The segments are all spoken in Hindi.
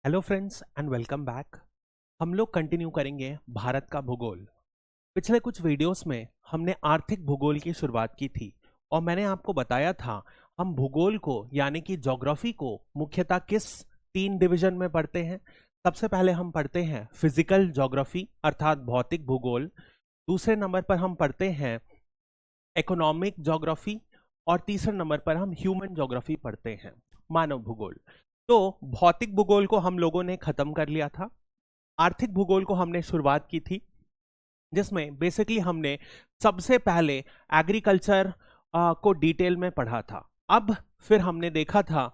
Hello friends and welcome back. हम लोग कंटिन्यू करेंगे भारत का भूगोल। पिछले कुछ वीडियोस में हमने आर्थिक भूगोल की शुरुआत की थी और मैंने आपको बताया था हम भूगोल को यानी कि ज्योग्राफी को मुख्यतः किस 3 डिवीजन में पढ़ते हैं। सबसे पहले हम पढ़ते हैं फिजिकल ज्योग्राफी अर्थात भौतिक भूगोल। दूसरे नंबर पर हम पढ़ते हैं इकोनॉमिक ज्योग्राफी और तीसरे नंबर पर हम ह्यूमन ज्योग्राफी पढ़ते हैं, मानव भूगोल। तो भौतिक भूगोल को हम लोगों ने खत्म कर लिया था। आर्थिक भूगोल को हमने शुरुआत की थी जिसमें बेसिकली हमने सबसे पहले एग्रीकल्चर को डिटेल में पढ़ा था। अब फिर हमने देखा था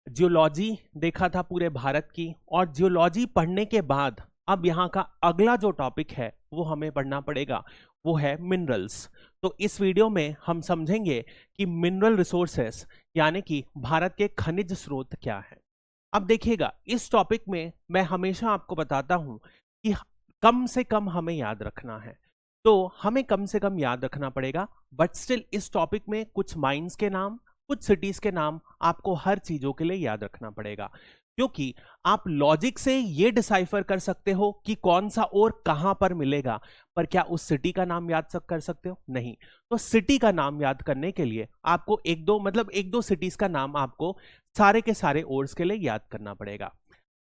जियोलॉजी, देखा था पूरे भारत की, और जियोलॉजी पढ़ने के बाद अब यहाँ का अगला जो टॉपिक है वो हमें पढ़ना पड़ेगा, वो है मिनरल्स। तो इस वीडियो में हम समझेंगे कि मिनरल रिसोर्सेस यानी कि भारत के खनिज स्रोत क्या है। अब देखिएगा, इस टॉपिक में मैं हमेशा आपको बताता हूं कि कम से कम हमें याद रखना है, तो हमें कम से कम याद रखना पड़ेगा। बट स्टिल इस टॉपिक में कुछ माइंस के नाम, कुछ सिटीज के नाम आपको हर चीजों के लिए याद रखना पड़ेगा, क्योंकि आप लॉजिक से ये डिसाइफर कर सकते हो कि कौन सा और कहां पर मिलेगा, पर क्या उस सिटी का नाम याद कर सकते हो? नहीं। तो सिटी का नाम याद करने के लिए आपको एक दो सिटीज का नाम आपको सारे के सारे ओर्स के लिए याद करना पड़ेगा।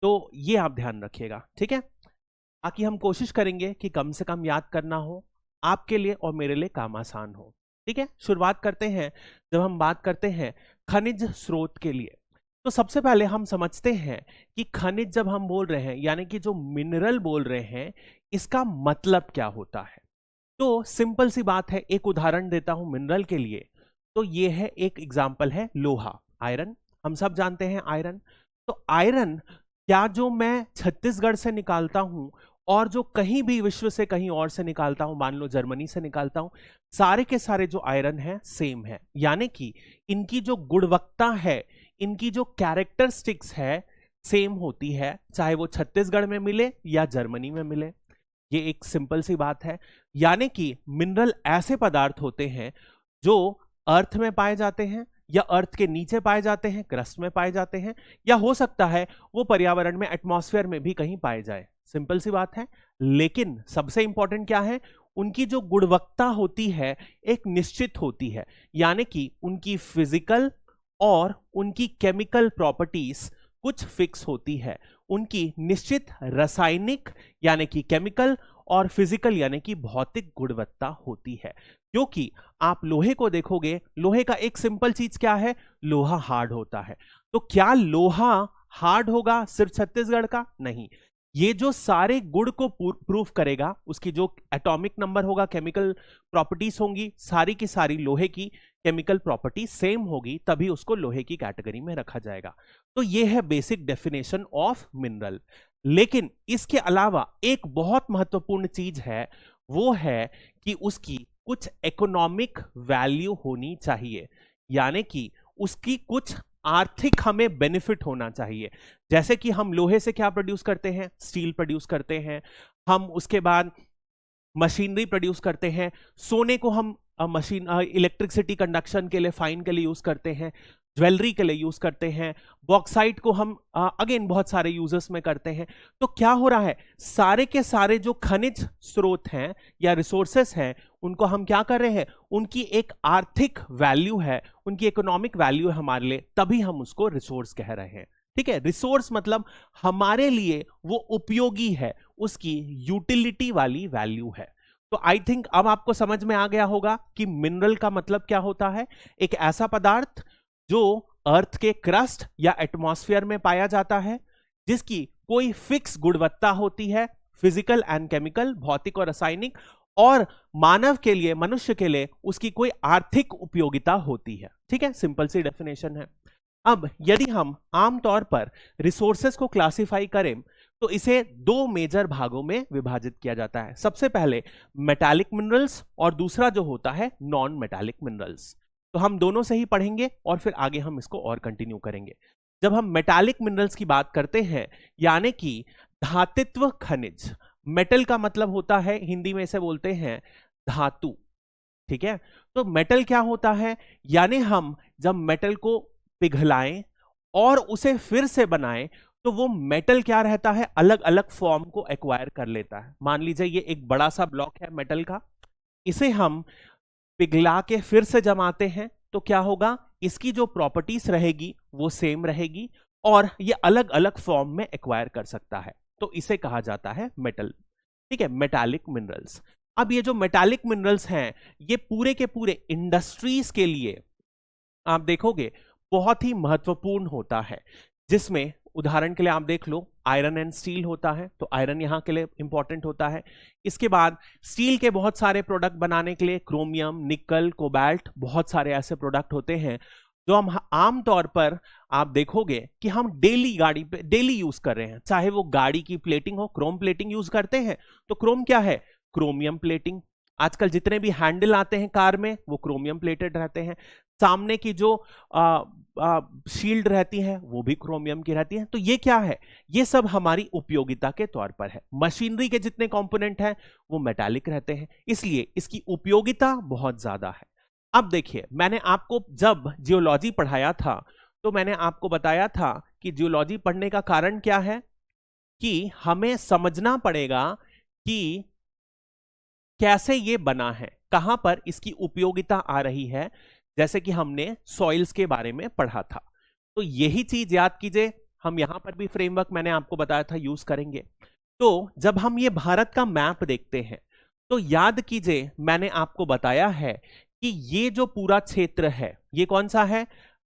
तो ये आप ध्यान रखिएगा, ठीक है। बाकी हम कोशिश करेंगे कि कम से कम याद करना हो, आपके लिए और मेरे लिए काम आसान हो, ठीक है। शुरुआत करते हैं। जब हम बात करते हैं खनिज स्रोत के लिए, तो सबसे पहले हम समझते हैं कि खनिज जब हम बोल रहे हैं यानी कि जो मिनरल बोल रहे हैं, इसका मतलब क्या होता है। तो सिंपल सी बात है, एक उदाहरण देता हूं मिनरल के लिए। तो ये है, एक एग्जांपल है लोहा, आयरन। हम सब जानते हैं आयरन। तो आयरन क्या जो मैं छत्तीसगढ़ से निकालता हूं और जो कहीं भी विश्व से कहीं और से निकालता हूं, मान लो जर्मनी से निकालता हूं, सारे के सारे जो आयरन है सेम है, यानी कि इनकी जो गुणवत्ता है, इनकी जो कैरेक्टरिस्टिक्स है सेम होती है, चाहे वो छत्तीसगढ़ में मिले या जर्मनी में मिले। ये एक सिंपल सी बात है। यानी कि मिनरल ऐसे पदार्थ होते हैं जो अर्थ में पाए जाते हैं या अर्थ के नीचे पाए जाते हैं, क्रस्ट में पाए जाते हैं, या हो सकता है वो पर्यावरण में, एटमॉस्फेयर में भी कहीं पाए जाए। सिंपल सी बात है। लेकिन सबसे इंपॉर्टेंट क्या है, उनकी जो गुणवत्ता होती है एक निश्चित होती है, यानी कि उनकी फिजिकल और उनकी केमिकल प्रॉपर्टीज कुछ फिक्स होती है। उनकी निश्चित रासायनिक यानी कि केमिकल और फिजिकल यानी कि भौतिक गुणवत्ता होती है। क्योंकि आप लोहे को देखोगे, लोहे का एक सिंपल चीज क्या है, लोहा हार्ड होता है। तो क्या लोहा हार्ड होगा सिर्फ छत्तीसगढ़ का? नहीं। ये जो सारे गुण को प्रूफ करेगा, उसकी जो एटॉमिक नंबर होगा, केमिकल प्रॉपर्टीज होंगी, सारी की सारी लोहे की केमिकल प्रॉपर्टी सेम होगी, तभी उसको लोहे की कैटेगरी में रखा जाएगा। तो ये है बेसिक डेफिनेशन ऑफ मिनरल। लेकिन इसके अलावा एक बहुत महत्वपूर्ण चीज है, वो है कि उसकी कुछ इकोनॉमिक वैल्यू होनी चाहिए, यानी कि उसकी कुछ आर्थिक हमें बेनिफिट होना चाहिए। जैसे कि हम लोहे से क्या प्रोड्यूस करते हैं, स्टील प्रोड्यूस करते हैं, हम उसके बाद मशीनरी प्रोड्यूस करते हैं, सोने को हम इलेक्ट्रिसिटी कंडक्शन के लिए, फाइन के लिए यूज करते हैं, ज्वेलरी के लिए यूज करते हैं, बॉक्साइट को हम अगेन बहुत सारे यूजर्स में करते हैं। तो क्या हो रहा है, सारे के सारे जो खनिज स्रोत हैं या रिसोर्सेस हैं, उनको हम क्या कर रहे हैं, उनकी एक आर्थिक वैल्यू है, उनकी इकोनॉमिक वैल्यू है हमारे लिए, तभी हम उसको रिसोर्स कह रहे हैं। ठीक है, रिसोर्स मतलब हमारे लिए वो उपयोगी है, उसकी यूटिलिटी वाली वैल्यू है। तो आई थिंक अब आपको समझ में आ गया होगा कि मिनरल का मतलब क्या होता है। एक ऐसा पदार्थ जो अर्थ के क्रस्ट या एटमॉस्फेयर में पाया जाता है, जिसकी कोई फिक्स गुणवत्ता होती है, फिजिकल एंड केमिकल, भौतिक और रासायनिक, और मानव के लिए, मनुष्य के लिए उसकी कोई आर्थिक उपयोगिता होती है। ठीक है, सिंपल सी डेफिनेशन है। अब यदि हम आमतौर पर रिसोर्सेस को क्लासिफाई करें तो इसे दो मेजर भागों में विभाजित किया जाता है। सबसे पहले मेटालिक मिनरल्स और दूसरा जो होता है नॉन मेटालिक मिनरल्स। तो हम दोनों से ही पढ़ेंगे और फिर आगे हम इसको और कंटिन्यू करेंगे। जब हम मेटालिक मिनरल्स की बात करते हैं, यानी कि धातुत्व खनिज, मेटल का मतलब होता है, हिंदी में इसे बोलते हैं धातु। ठीक है, तो मेटल क्या होता है, यानी हम जब मेटल को पिघलाएं और उसे फिर से बनाएं तो वो मेटल क्या रहता है, अलग अलग फॉर्म को एक्वायर कर लेता है। मान लीजिए ये एक बड़ा सा ब्लॉक है मेटल का, इसे हम पिघला के फिर से जमाते हैं तो क्या होगा, इसकी जो प्रॉपर्टीज रहेगी वो सेम रहेगी और ये अलग अलग फॉर्म में एक्वायर कर सकता है, तो इसे कहा जाता है मेटल। ठीक है, मेटालिक मिनरल्स। अब ये जो मेटालिक मिनरल्स हैं ये पूरे के पूरे इंडस्ट्रीज के लिए आप देखोगे बहुत ही महत्वपूर्ण होता है, जिसमें उदाहरण के लिए आप देख लो आयरन एंड स्टील होता है, तो आयरन यहां के लिए इंपॉर्टेंट होता है। इसके बाद स्टील के बहुत सारे प्रोडक्ट बनाने के लिए क्रोमियम, निकल, कोबाल्ट, बहुत सारे ऐसे प्रोडक्ट होते हैं जो हम आमतौर पर आप देखोगे कि हम डेली गाड़ी पे डेली यूज कर रहे हैं। चाहे वो गाड़ी की प्लेटिंग हो, क्रोम प्लेटिंग यूज करते हैं, तो क्रोम क्या है, क्रोमियम प्लेटिंग। आजकल जितने भी हैंडल आते हैं कार में वो क्रोमियम प्लेटेड रहते हैं। सामने की जो शील्ड रहती है वो भी क्रोमियम की रहती है। तो ये क्या है, ये सब हमारी उपयोगिता के तौर पर है। मशीनरी के जितने कंपोनेंट हैं वो मेटालिक रहते हैं, इसलिए इसकी उपयोगिता बहुत ज्यादा है। अब देखिए, मैंने आपको जब जियोलॉजी पढ़ाया था तो मैंने आपको बताया था कि जियोलॉजी पढ़ने का कारण क्या है, कि हमें समझना पड़ेगा कि कैसे ये बना है, कहां पर इसकी उपयोगिता आ रही है। जैसे कि हमने सॉइल्स के बारे में पढ़ा था, तो यही चीज याद कीजिए, हम यहां पर भी फ्रेमवर्क मैंने आपको बताया था यूज करेंगे। तो जब हम ये भारत का मैप देखते हैं तो याद कीजिए मैंने आपको बताया है कि ये जो पूरा क्षेत्र है ये कौन सा है,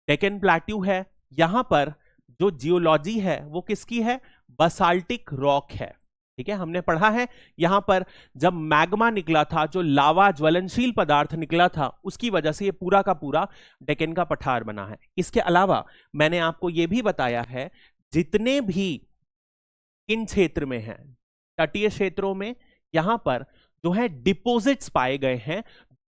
डेक्कन प्लेट्यू है। यहां पर जो जियोलॉजी है वो किसकी है, बसाल्टिक रॉक है। ठीक है, हमने पढ़ा है यहां पर जब मैग्मा निकला था, जो लावा ज्वलनशील पदार्थ निकला था, उसकी वजह से ये पूरा का पूरा डेक्कन का पठार बना है। इसके अलावा मैंने आपको यह भी बताया है जितने भी इन क्षेत्र में हैं, तटीय क्षेत्रों में, यहां पर जो है डिपोजिट्स पाए गए हैं,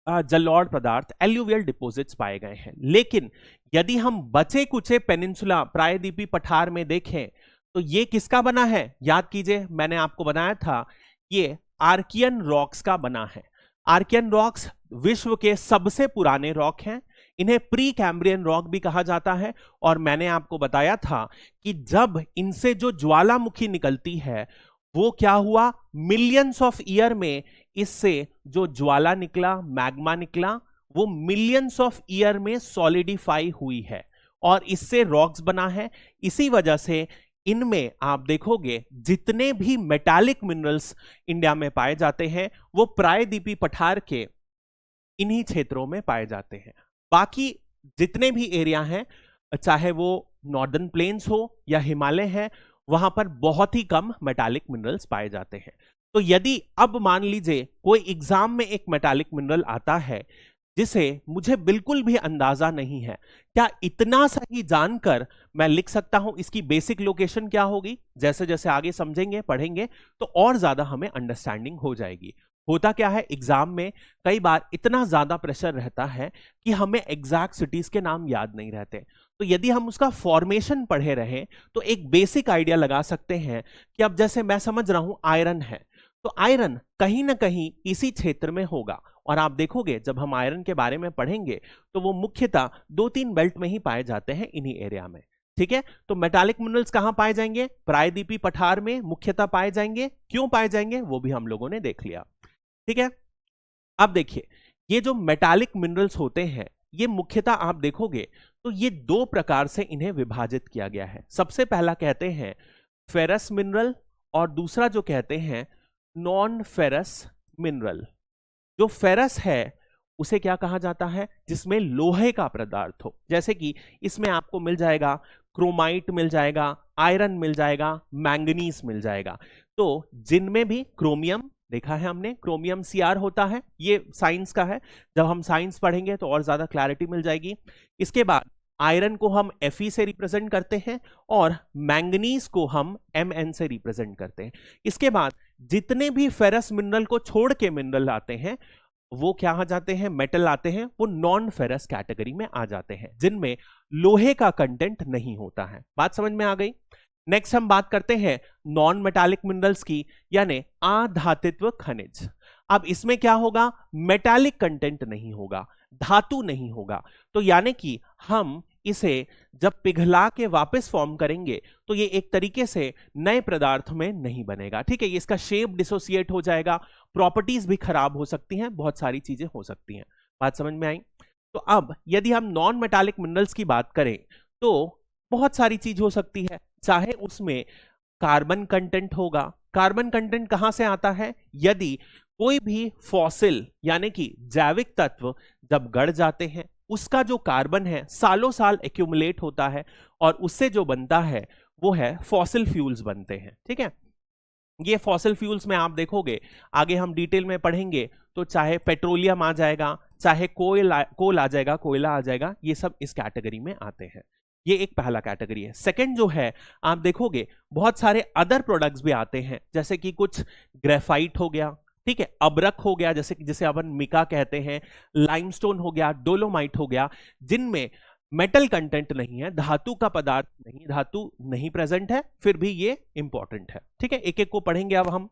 जलोढ़ पदार्थ, एल्यूवियल डिपोजिट्स पाए गए हैं। लेकिन यदि हम बचे कुचे पेनिनसुला प्रायद्वीपीय पठार में देखें तो ये किसका बना है, याद कीजिए मैंने आपको बनाया था ये आर्कियन रॉक्स का बना है। आर्कियन रॉक्स विश्व के सबसे पुराने रॉक हैं, इन्हें प्री कैम्ब्रियन रॉक भी कहा जाता है। और मैंने आपको बताया था कि जब इनसे जो ज्वालामुखी निकलती है वो क्या हुआ, मिलियंस ऑफ ईयर में इससे जो ज्वाला निकला, मैग्मा निकला, वो मिलियंस ऑफ ईयर में सॉलिडिफाई हुई है और इससे रॉक्स बना है। इसी वजह से इनमें आप देखोगे जितने भी मेटालिक मिनरल्स इंडिया में पाए जाते हैं वो प्रायद्वीपीय पठार के इन्हीं क्षेत्रों में पाए जाते हैं। बाकी जितने भी एरिया हैं, चाहे वो नॉर्दर्न प्लेन्स हो या हिमालय है, वहां पर बहुत ही कम मेटालिक मिनरल्स पाए जाते हैं। तो यदि अब मान लीजिए कोई एग्जाम में एक मेटालिक मिनरल आता है जिसे मुझे बिल्कुल भी अंदाजा नहीं है, क्या इतना सही जानकर मैं लिख सकता हूं इसकी बेसिक लोकेशन क्या होगी? जैसे जैसे आगे समझेंगे पढ़ेंगे तो और ज्यादा हमें अंडरस्टैंडिंग हो जाएगी। होता क्या है, एग्जाम में कई बार इतना ज्यादा प्रेशर रहता है कि हमें एग्जैक्ट सिटीज के नाम याद नहीं रहते। तो यदि हम उसका फॉर्मेशन पढ़े रहे तो एक बेसिक आइडिया लगा सकते हैं कि अब जैसे मैं समझ रहा हूं आयरन है, तो आयरन कहीं ना कहीं इसी क्षेत्र में होगा। और आप देखोगे जब हम आयरन के बारे में पढ़ेंगे तो वो मुख्यतः 2-3 बेल्ट में ही पाए जाते हैं, इन्हीं एरिया में। ठीक है, तो मेटालिक मिनरल्स कहां पाए जाएंगे, प्रायद्वीपीय पठार में मुख्यतः पाए जाएंगे। क्यों पाए जाएंगे वो भी हम लोगों ने देख लिया। ठीक है, अब देखिए ये जो मेटालिक मिनरल्स होते हैं ये मुख्यतः आप देखोगे तो ये 2 प्रकार से इन्हें विभाजित किया गया है। सबसे पहला कहते हैं फेरस मिनरल और दूसरा जो कहते हैं नॉन फेरस मिनरल। जो फेरस है उसे क्या कहा जाता है, जिसमें लोहे का पदार्थ हो। जैसे कि इसमें आपको मिल जाएगा क्रोमाइट, मिल जाएगा आयरन, मिल जाएगा मैंगनीज, मिल जाएगा। तो जिनमें भी क्रोमियम देखा है हमने, क्रोमियम Cr होता है, ये साइंस का है, जब हम साइंस पढ़ेंगे तो और ज्यादा क्लैरिटी मिल जाएगी। इसके बाद आयरन को हम Fe से रिप्रेजेंट करते हैं और मैंगनीज को हम Mn से रिप्रेजेंट करते हैं। इसके बाद जितने भी फेरस मिनरल को छोड़ के मिनरल आते हैं वो क्या आ जाते हैं, मेटल आते हैं, वो नॉन फेरस कैटेगरी में आ जाते हैं, जिनमें लोहे का कंटेंट नहीं होता है। बात समझ में आ गई। नेक्स्ट हम बात करते हैं नॉन मेटालिक मिनरल्स की, यानी अधातुत्व खनिज। अब इसमें क्या होगा, मेटालिक कंटेंट नहीं होगा, धातु नहीं होगा। तो यानी कि हम इसे जब पिघला के वापस फॉर्म करेंगे तो ये एक तरीके से नए पदार्थ में नहीं बनेगा, ठीक है। इसका शेप डिसोसिएट हो जाएगा, प्रॉपर्टीज भी खराब हो सकती हैं, बहुत सारी चीजें हो सकती हैं। बात समझ में आई? तो अब यदि हम नॉन मेटालिक मिनरल्स की बात करें तो बहुत सारी चीज हो सकती है, चाहे उसमें कार्बन कंटेंट होगा। कार्बन कंटेंट कहां से आता है? यदि कोई भी फॉसिल यानी कि जैविक तत्व जब गड़ जाते हैं, उसका जो कार्बन है सालों साल एक्यूमुलेट होता है और उससे जो बनता है वो है फॉसिल फ्यूल्स बनते हैं, ठीक है। ये फॉसिल फ्यूल्स में आप देखोगे, आगे हम डिटेल में पढ़ेंगे, तो चाहे पेट्रोलियम आ जाएगा, चाहे कोल आ जाएगा, कोयला आ जाएगा, ये सब इस कैटेगरी में आते हैं। ये एक पहला कैटेगरी है। सेकंड जो है, आप देखोगे बहुत सारे अदर प्रोडक्ट्स भी आते हैं, जैसे कि कुछ ग्रेफाइट हो गया, ठीक है, अबरक हो गया, जिसे अपन मिका कहते हैं, लाइमस्टोन हो गया, डोलोमाइट हो गया, जिनमें मेटल कंटेंट नहीं है, धातु का पदार्थ नहीं, धातु नहीं प्रेजेंट है, फिर भी ये इंपॉर्टेंट है, ठीक है। एक एक को पढ़ेंगे अब हम।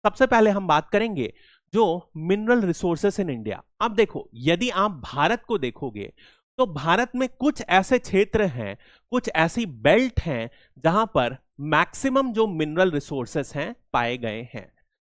सबसे पहले हम बात करेंगे जो मिनरल रिसोर्सेस इन इंडिया। अब देखो, यदि आप भारत को देखोगे तो भारत में कुछ ऐसे क्षेत्र हैं, कुछ ऐसी बेल्ट हैं जहां पर मैक्सिमम जो मिनरल रिसोर्सेस हैं पाए गए हैं,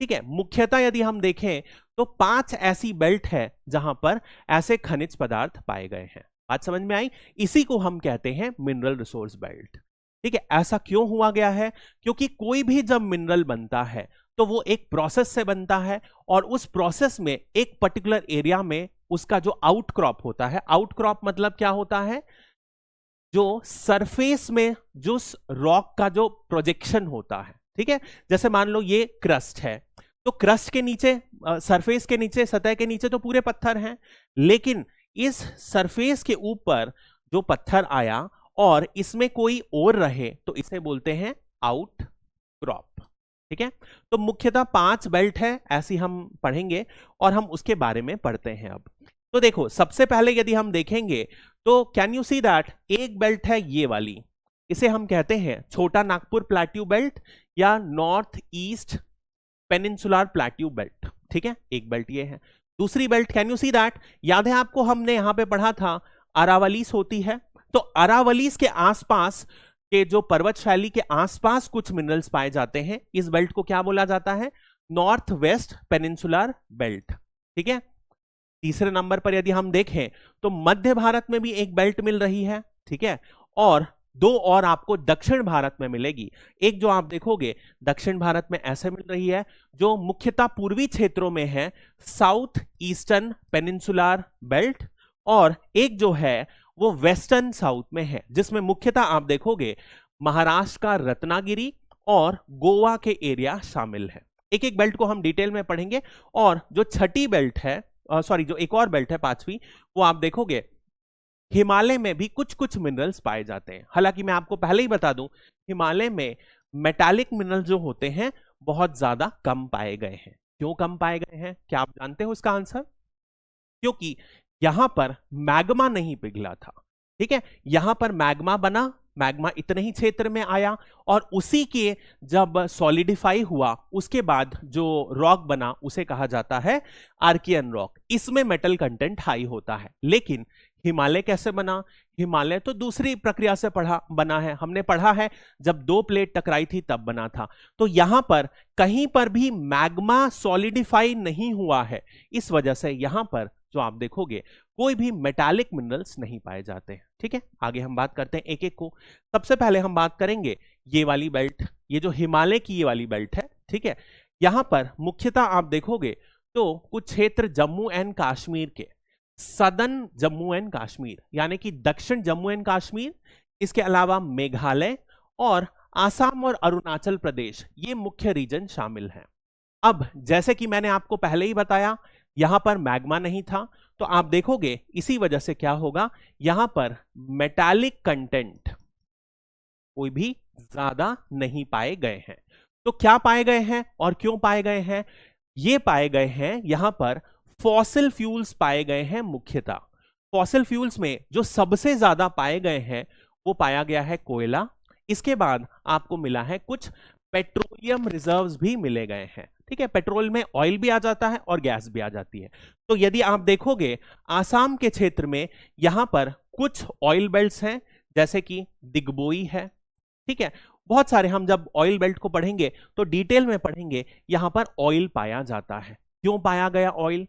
ठीक है। मुख्यतः यदि हम देखें तो 5 ऐसी बेल्ट है जहां पर ऐसे खनिज पदार्थ पाए गए हैं। बात समझ में आई? इसी को हम कहते हैं मिनरल रिसोर्स बेल्ट, ठीक है। ऐसा क्यों हुआ गया है? क्योंकि कोई भी जब मिनरल बनता है तो वो एक प्रोसेस से बनता है और उस प्रोसेस में एक पर्टिकुलर एरिया में उसका जो आउटक्रॉप होता है, आउटक्रॉप मतलब क्या होता है? जो सरफेस में जो रॉक का जो प्रोजेक्शन होता है, ठीक है। जैसे मान लो ये क्रस्ट है, तो क्रस्ट के नीचे, सरफेस के नीचे, सतह के नीचे तो पूरे पत्थर हैं, लेकिन इस सरफेस के ऊपर जो पत्थर आया और इसमें कोई और रहे तो इसे बोलते हैं आउटक्रॉप, ठीक है। तो मुख्यतः 5 बेल्ट है, ऐसी हम पढ़ेंगे और हम उसके बारे में पढ़ते हैं अब। तो देखो, सबसे पहले यदि हम देखेंगे तो कैन यू सी दैट एक बेल्ट है ये वाली, इसे हम कहते हैं छोटा नागपुर प्लेट्यू बेल्ट या north east peninsular plateau belt, ठीक है। एक बेल्ट ये है। दूसरी belt can you see that, याद है आपको, हमने यहां पे पढ़ा था अरावलीज होती है, तो अरावलीज के आसपास के जो पर्वत शैली के आसपास कुछ मिनरल्स पाए जाते हैं, इस बेल्ट को क्या बोला जाता है? नॉर्थ वेस्ट पेनिनसुलर बेल्ट, ठीक है। तीसरे नंबर पर यदि हम देखें तो मध्य भारत में भी एक बेल्ट मिल रही है, ठीक है, और 2 और आपको दक्षिण भारत में मिलेगी। एक जो आप देखोगे दक्षिण भारत में ऐसे मिल रही है जो मुख्यतः पूर्वी क्षेत्रों में है, साउथ ईस्टर्न पेनिनसुलर बेल्ट, और एक जो है वो वेस्टर्न साउथ में है, जिसमें मुख्यतः आप देखोगे महाराष्ट्र का रत्नागिरी और गोवा के एरिया शामिल है। एक एक बेल्ट को हम डिटेल में पढ़ेंगे। और जो छठी बेल्ट है, जो एक और बेल्ट है 5वीं, वो आप देखोगे हिमालय में भी कुछ कुछ मिनरल्स पाए जाते हैं। हालांकि मैं आपको पहले ही बता दूं, हिमालय में मेटालिक मिनरल जो होते हैं बहुत ज्यादा कम पाए गए हैं। क्यों कम पाए गए हैं? क्या आप जानते हो इसका आंसर? क्योंकि यहां पर मैग्मा नहीं पिघला था, ठीक है। यहां पर मैग्मा बना, मैग्मा इतने ही क्षेत्र में आया और उसी के जब सॉलिडिफाई हुआ उसके बाद जो रॉक बना उसे कहा जाता है आर्कियन रॉक। इसमें मेटल कंटेंट हाई होता है। लेकिन हिमालय कैसे बना? हिमालय तो दूसरी प्रक्रिया से बना है, हमने पढ़ा है जब 2 प्लेट टकराई थी तब बना था। तो यहां पर कहीं पर भी मैग्मा सॉलिडिफाई नहीं हुआ है, इस वजह से यहां पर जो आप देखोगे कोई भी मेटालिक मिनरल्स नहीं पाए जाते हैं, ठीक है। आगे हम बात करते हैं एक एक को। सबसे पहले हम बात करेंगे ये वाली बेल्ट, ये जो हिमालय की ये वाली बेल्ट है, ठीक है। यहां पर मुख्यतः आप देखोगे तो कुछ क्षेत्र जम्मू एंड कश्मीर के, सदर्न जम्मू एंड कश्मीर यानी कि दक्षिण जम्मू एंड कश्मीर, इसके अलावा मेघालय और आसाम और अरुणाचल प्रदेश, ये मुख्य रीजन शामिल हैं। अब जैसे कि मैंने आपको पहले ही बताया, यहां पर मैग्मा नहीं था, तो आप देखोगे इसी वजह से क्या होगा, यहां पर मेटालिक कंटेंट कोई भी ज्यादा नहीं पाए गए हैं। तो क्या पाए गए हैं और क्यों पाए गए हैं? ये पाए गए हैं यहां पर फॉसिल फ्यूल्स पाए गए हैं। मुख्यतः फॉसिल फ्यूल्स में जो सबसे ज्यादा पाए गए हैं वो पाया गया है कोयला। इसके बाद आपको मिला है कुछ पेट्रोलियम रिजर्व्स भी मिले गए हैं, ठीक है। पेट्रोल में ऑयल भी आ जाता है और गैस भी आ जाती है। तो यदि आप देखोगे आसाम के क्षेत्र में यहां पर कुछ ऑयल बेल्ट्स हैं जैसे कि दिग्बोई है, ठीक है, बहुत सारे। हम जब ऑयल बेल्ट को पढ़ेंगे तो डिटेल में पढ़ेंगे, यहां पर ऑयल पाया जाता है। क्यों पाया गया ऑयल?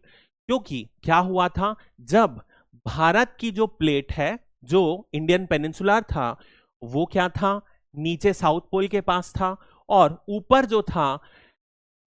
क्योंकि क्या हुआ था, जब भारत की जो प्लेट है, जो इंडियन पेनिनसुलर था, वो क्या था, नीचे साउथ पोल के पास था, और ऊपर जो था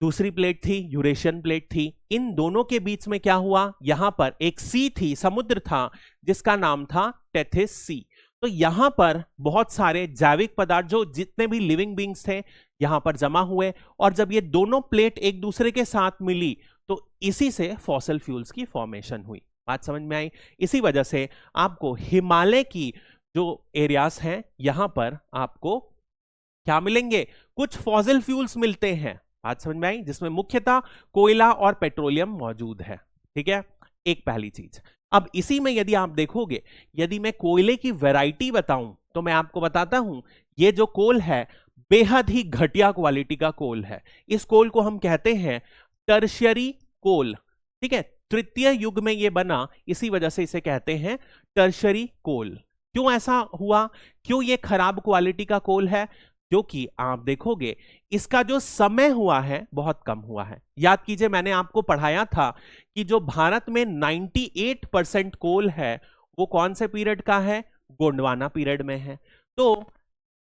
दूसरी प्लेट थी, यूरेशियन प्लेट थी। इन दोनों के बीच में क्या हुआ, यहां पर एक सी थी, समुद्र था, जिसका नाम था टेथिस सी। तो यहां पर बहुत सारे जैविक पदार्थ, जो जितने भी लिविंग बींग्स थे, यहां पर जमा हुए, और जब ये दोनों प्लेट एक दूसरे के साथ मिली तो इसी से फॉसिल फ्यूल्स की फॉर्मेशन हुई। बात समझ में आई? इसी वजह से आपको हिमालय की जो एरियाज हैं, यहां पर आपको क्या मिलेंगे, कुछ फॉसिल फ्यूल्स मिलते हैं। बात समझ में आई? जिसमें मुख्यतः कोयला और पेट्रोलियम मौजूद है, ठीक है, एक पहली चीज। अब इसी में यदि आप देखोगे, यदि मैं कोयले की वैरायटी बताऊं तो मैं आपको बताता हूं, ये जो कोल है बेहद ही घटिया क्वालिटी का कोल है। इस कोल को हम कहते हैं टर्शियरी कोल, ठीक है, तृतीय युग में ये बना, इसी वजह से इसे कहते हैं टर्शियरी कोल। क्यों ऐसा हुआ, क्यों ये खराब क्वालिटी का कोल है? क्योंकि आप देखोगे इसका जो समय हुआ है बहुत कम हुआ है। याद कीजिए, मैंने आपको पढ़ाया था कि जो भारत में 98% कोल है वो कौन से पीरियड का है, गोंडवाना पीरियड में है। तो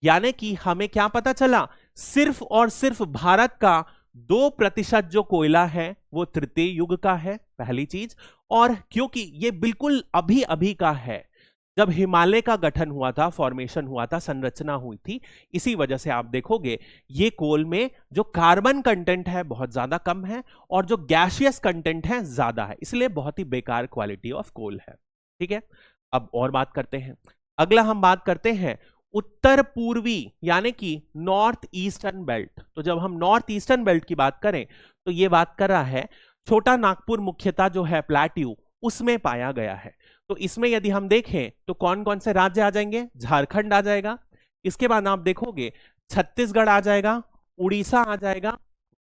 यानी कि हमें क्या पता चला, सिर्फ और सिर्फ भारत का 2% जो कोयला है वो तृतीय युग का है, पहली चीज। और क्योंकि ये बिल्कुल अभी अभी का है, जब हिमालय का गठन हुआ था, फॉर्मेशन हुआ था, संरचना हुई थी, इसी वजह से आप देखोगे ये कोल में जो कार्बन कंटेंट है बहुत ज्यादा कम है, और जो गैसियस कंटेंट है ज्यादा है, इसलिए बहुत ही बेकार क्वालिटी ऑफ कोल है, ठीक है। अब और बात करते हैं, अगला हम बात करते हैं उत्तर पूर्वी यानी कि नॉर्थ ईस्टर्न बेल्ट। तो जब हम नॉर्थ ईस्टर्न बेल्ट की बात करें तो ये बात कर रहा है छोटा नागपुर, मुख्यतः जो है प्लेट्यू, उसमें पाया गया है। तो इसमें यदि हम देखें तो कौन कौन से राज्य आ जाएंगे, झारखंड आ जाएगा, इसके बाद आप देखोगे छत्तीसगढ़ आ जाएगा, उड़ीसा आ जाएगा,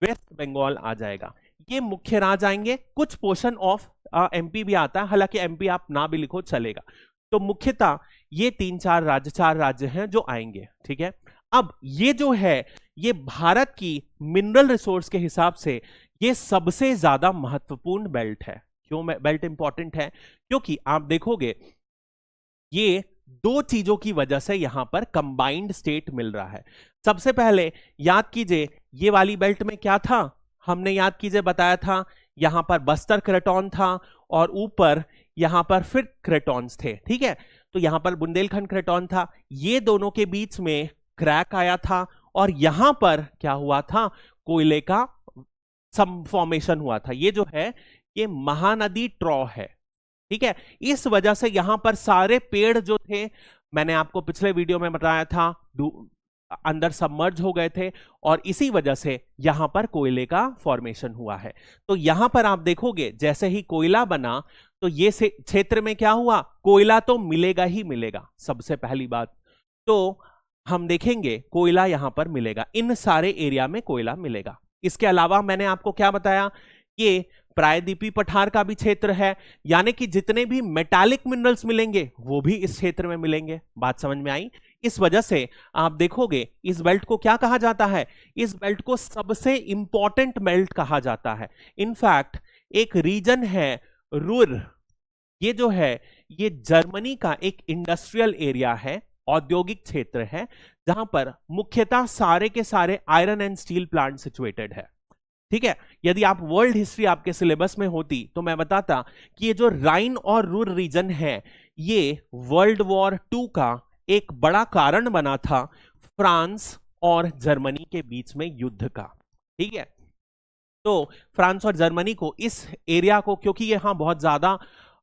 वेस्ट बंगाल आ जाएगा, ये मुख्य राज्य आएंगे। कुछ पोर्शन ऑफ एमपी भी आता है, हालांकि एमपी आप ना भी लिखो चलेगा। तो मुख्यतः ये 4 राज्य हैं जो आएंगे, ठीक है। अब ये जो है, ये भारत की मिनरल रिसोर्स के हिसाब से ये सबसे ज्यादा महत्वपूर्ण बेल्ट है। क्यों बेल्ट इंपॉर्टेंट है? क्योंकि आप देखोगे ये दो चीजों की वजह से यहां पर कंबाइंड स्टेट मिल रहा है। सबसे पहले याद कीजिए, ये वाली बेल्ट में क्या था, हमने याद कीजिए बताया था, यहां पर बस्तर क्रेटॉन था, और ऊपर यहां पर फिर क्रेटॉन्स थे, ठीक है। तो यहां पर बुंदेलखंड क्रेटॉन था, ये दोनों के बीच में क्रैक आया था, और यहां पर क्या हुआ था, कोयले का फॉर्मेशन हुआ था। ये जो है ये महानदी ट्रॉ है, ठीक है। इस वजह से यहां पर सारे पेड़ जो थे, मैंने आपको पिछले वीडियो में बताया था, अंदर सबमर्ज हो गए थे, और इसी वजह से यहां पर कोयले का फॉर्मेशन हुआ है। तो यहां पर आप देखोगे जैसे ही कोयला बना तो ये क्षेत्र में क्या हुआ, कोयला तो मिलेगा ही मिलेगा, सबसे पहली बात। तो हम देखेंगे कोयला यहां पर मिलेगा, इन सारे एरिया में कोयला मिलेगा। इसके अलावा मैंने आपको क्या बताया, ये प्रायद्वीपीय पठार का भी क्षेत्र है, यानी कि जितने भी मेटालिक मिनरल्स मिलेंगे वो भी इस क्षेत्र में मिलेंगे। बात समझ में आई? इस वजह से आप देखोगे इस बेल्ट को क्या कहा जाता है, इस बेल्ट को सबसे इंपॉर्टेंट बेल्ट कहा जाता है। इनफैक्ट एक रीजन है रुर, ये जो है ये जर्मनी का एक इंडस्ट्रियल एरिया है, औद्योगिक क्षेत्र है, जहां पर मुख्यतः सारे के सारे iron and steel plant situated है, ठीक है। यदि आप वर्ल्ड हिस्ट्री आपके सिलेबस में होती तो मैं बताता कि ये जो राइन और रुर रीजन है, ये वर्ल्ड वॉर 2 का एक बड़ा कारण बना था फ्रांस और जर्मनी के बीच में युद्ध का, ठीक है। तो फ्रांस और जर्मनी को इस एरिया को, क्योंकि यहां बहुत ज्यादा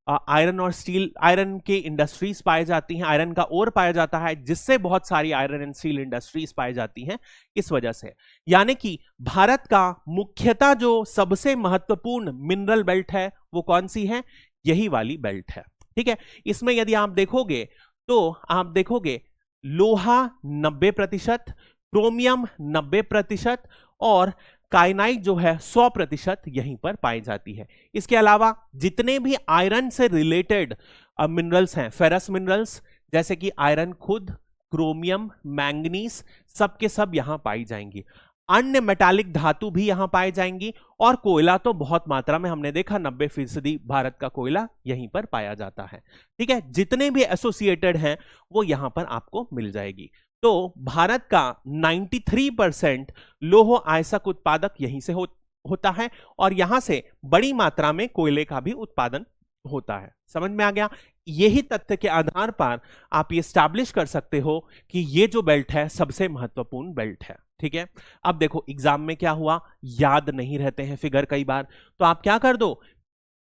आयरन और स्टील, आयरन के इंडस्ट्रीज पाई जाती हैं, आयरन का ओर पाया जाता है, जिससे बहुत सारी आयरन एंड स्टील इंडस्ट्रीज पाई जाती हैं, इस वजह से। यानी कि भारत का मुख्यतः जो सबसे महत्वपूर्ण मिनरल बेल्ट है वो कौन सी है, यही वाली बेल्ट है, ठीक है। इसमें यदि आप देखोगे तो आप देखोगे लोहा 90%, क्रोमियम 90% और काइनाइट जो है 100% यहीं पर पाई जाती है। इसके अलावा जितने भी आयरन से रिलेटेड मिनरल्स हैं, फेरस मिनरल्स जैसे कि आयरन खुद, क्रोमियम, मैंगनीज, सब के सब यहां पाई जाएंगी। अन्य मेटालिक धातु भी यहां पाई जाएंगी और कोयला तो बहुत मात्रा में हमने देखा 90% भारत का कोयला यहीं पर पाया जाता है। ठीक है, जितने भी एसोसिएटेड हैं वो यहां पर आपको मिल जाएगी। तो भारत का 93% लौह आयस्क उत्पादक यहीं से होता है और यहां से बड़ी मात्रा में कोयले का भी उत्पादन होता है। समझ में आ गया? यही तथ्य के आधार पर आप ये स्टैब्लिश कर सकते हो कि ये जो बेल्ट है सबसे महत्वपूर्ण बेल्ट है। ठीक है, अब देखो एग्जाम में क्या हुआ, याद नहीं रहते हैं फिगर कई बार, तो आप क्या कर दो,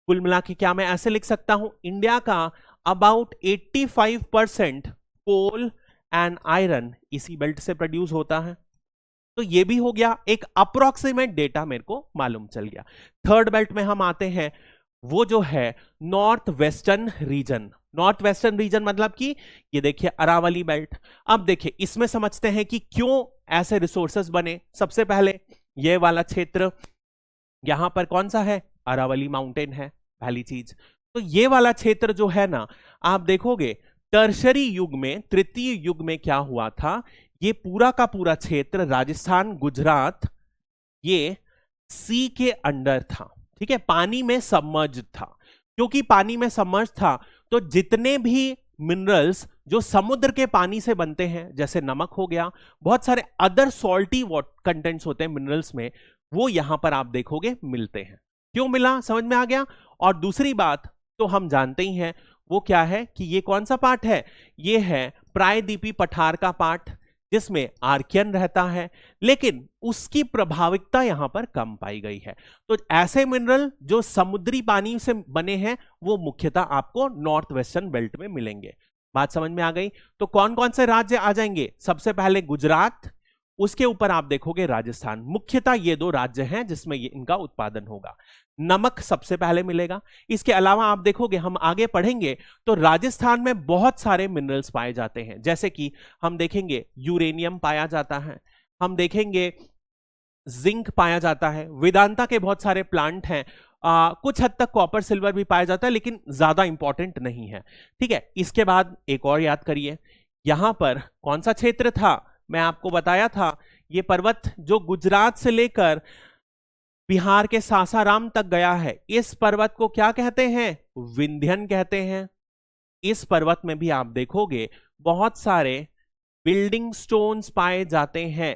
कुल मिला के क्या मैं ऐसे लिख सकता हूं, इंडिया का अबाउट 85% कोल एंड आयरन इसी बेल्ट से प्रोड्यूस होता है। तो ये भी हो गया, एक अप्रोक्सीमेट डेटा मेरे को मालूम चल गया। थर्ड बेल्ट में हम आते हैं, वो जो है north western region. North western region मतलब कि ये देखिए अरावली बेल्ट। अब देखिए इसमें समझते हैं कि क्यों ऐसे रिसोर्सेस बने। सबसे पहले ये वाला क्षेत्र यहां पर कौन सा है, अरावली माउंटेन है पहली चीज। तो ये वाला क्षेत्र जो है ना, आप देखोगे टर्शरी युग में, तृतीय युग में क्या हुआ था, ये पूरा का पूरा क्षेत्र राजस्थान, गुजरात, ये सी के अंडर था। ठीक है, पानी में सबमर्ज था। क्योंकि पानी में सबमर्ज था तो जितने भी मिनरल्स जो समुद्र के पानी से बनते हैं, जैसे नमक हो गया, बहुत सारे अदर सॉल्टी कंटेंट्स होते हैं मिनरल्स में, वो यहां पर आप देखोगे मिलते हैं। क्यों मिला, समझ में आ गया? और दूसरी बात तो हम जानते ही हैं, वो क्या है कि ये कौन सा पार्ट है, ये है प्रायद्वीपीय पठार का पार्ट जिसमें आर्कियन रहता है, लेकिन उसकी प्रभाविकता यहां पर कम पाई गई है। तो ऐसे मिनरल जो समुद्री पानी से बने हैं वो मुख्यतः आपको नॉर्थ वेस्टर्न बेल्ट में मिलेंगे। बात समझ में आ गई? तो कौन कौन से राज्य आ जाएंगे, सबसे पहले गुजरात, उसके ऊपर आप देखोगे राजस्थान। मुख्यतः ये दो राज्य हैं जिसमें इनका उत्पादन होगा। नमक सबसे पहले मिलेगा। इसके अलावा आप देखोगे, हम आगे पढ़ेंगे तो राजस्थान में बहुत सारे मिनरल्स पाए जाते हैं, जैसे कि हम देखेंगे यूरेनियम पाया जाता है, हम देखेंगे जिंक पाया जाता है, वेदांता के बहुत सारे प्लांट हैं, कुछ हद तक कॉपर सिल्वर भी पाया जाता है लेकिन ज्यादा इंपॉर्टेंट नहीं है। ठीक है, इसके बाद एक और याद करिए, यहां पर कौन सा क्षेत्र था, मैं आपको बताया था, ये पर्वत जो गुजरात से लेकर बिहार के सासाराम तक गया है, इस पर्वत को क्या कहते हैं, विंध्यन कहते हैं। इस पर्वत में भी आप देखोगे बहुत सारे बिल्डिंग स्टोन्स पाए जाते हैं।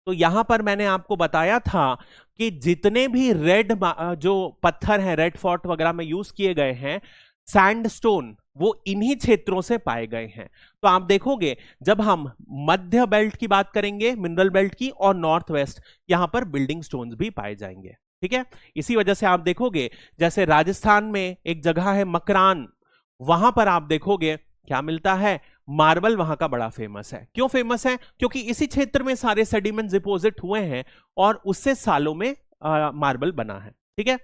तो यहां पर मैंने आपको बताया था कि जितने भी रेड जो पत्थर हैं, रेड फोर्ट वगैरह में यूज किए गए हैं, सैंडस्टोन, वो इन्हीं क्षेत्रों से पाए गए हैं। तो आप देखोगे जब हम मध्य बेल्ट की बात करेंगे, मिनरल बेल्ट की, और नॉर्थ वेस्ट, यहां पर बिल्डिंग स्टोन्स भी पाए जाएंगे। ठीक है, इसी वजह से आप देखोगे जैसे राजस्थान में एक जगह है मकरान, वहां पर आप देखोगे क्या मिलता है, मार्बल वहां का बड़ा फेमस है। क्यों फेमस है? क्योंकि इसी क्षेत्र में सारे सेडिमेंट डिपॉजिट हुए हैं और उससे सालों में मार्बल बना है। ठीक है,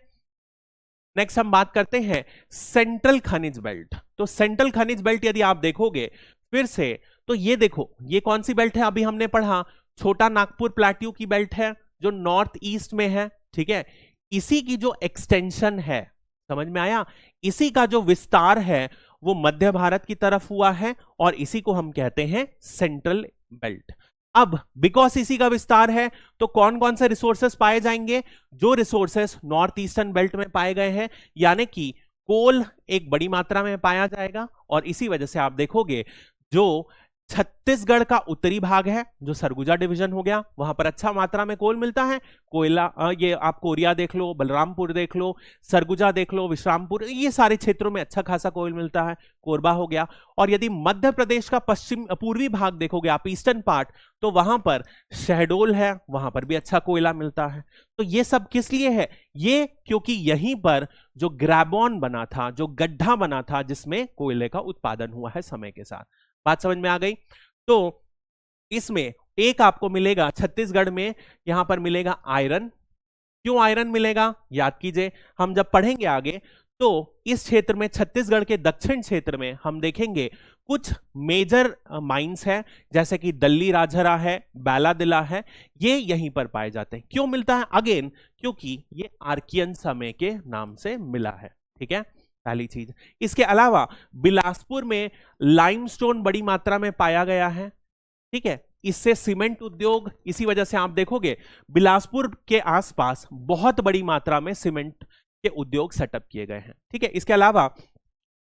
नेक्स्ट हम बात करते हैं सेंट्रल खनिज बेल्ट। तो सेंट्रल खनिज बेल्ट यदि आप देखोगे फिर से, तो ये देखो, ये कौन सी बेल्ट है, अभी हमने पढ़ा छोटा नागपुर प्लेट्यू की बेल्ट है जो नॉर्थ ईस्ट में है। ठीक है, इसी की जो एक्सटेंशन है, समझ में आया, इसी का जो विस्तार है वो मध्य भारत की तरफ हुआ है और इसी को हम कहते हैं सेंट्रल बेल्ट। अब बिकॉज इसी का विस्तार है तो कौन कौन से रिसोर्सेस पाए जाएंगे, जो रिसोर्सेस नॉर्थ ईस्टर्न बेल्ट में पाए गए हैं, यानी कि कोल एक बड़ी मात्रा में पाया जाएगा। और इसी वजह से आप देखोगे जो छत्तीसगढ़ का उत्तरी भाग है, जो सरगुजा डिवीजन हो गया, वहां पर अच्छा मात्रा में कोल मिलता है। कोयला, ये आप कोरिया देख लो, बलरामपुर देख लो, सरगुजा देख लो, विश्रामपुर, ये सारे क्षेत्रों में अच्छा खासा कोयल मिलता है, कोरबा हो गया। और यदि मध्य प्रदेश का पूर्वी भाग देखोगे आप, ईस्टर्न पार्ट, तो वहां पर शहडोल है, वहां पर भी अच्छा कोयला मिलता है। तो ये सब किस लिए है, ये क्योंकि यहीं पर जो ग्रैबॉन बना था, जो गड्ढा बना था, जिसमें कोयले का उत्पादन हुआ है समय के साथ। बात समझ में आ गई? तो इसमें एक आपको मिलेगा छत्तीसगढ़ में, यहां पर मिलेगा आयरन। क्यों आयरन मिलेगा, याद कीजिए, हम जब पढ़ेंगे आगे तो इस क्षेत्र में, छत्तीसगढ़ के दक्षिण क्षेत्र में हम देखेंगे कुछ मेजर माइंस है जैसे कि दल्ली राजहरा है, बैलादिला है, ये यहीं पर पाए जाते हैं। क्यों मिलता है? अगेन क्योंकि ये आर्कियन समय के नाम से मिला है। ठीक है, पहली चीज। इसके अलावा बिलासपुर में लाइमस्टोन बड़ी मात्रा में पाया गया है। ठीक है, इससे सीमेंट उद्योग, इसी वजह से आप देखोगे बिलासपुर के आसपास बहुत बड़ी मात्रा में सीमेंट के उद्योग सेटअप किए गए हैं। ठीक है, इसके अलावा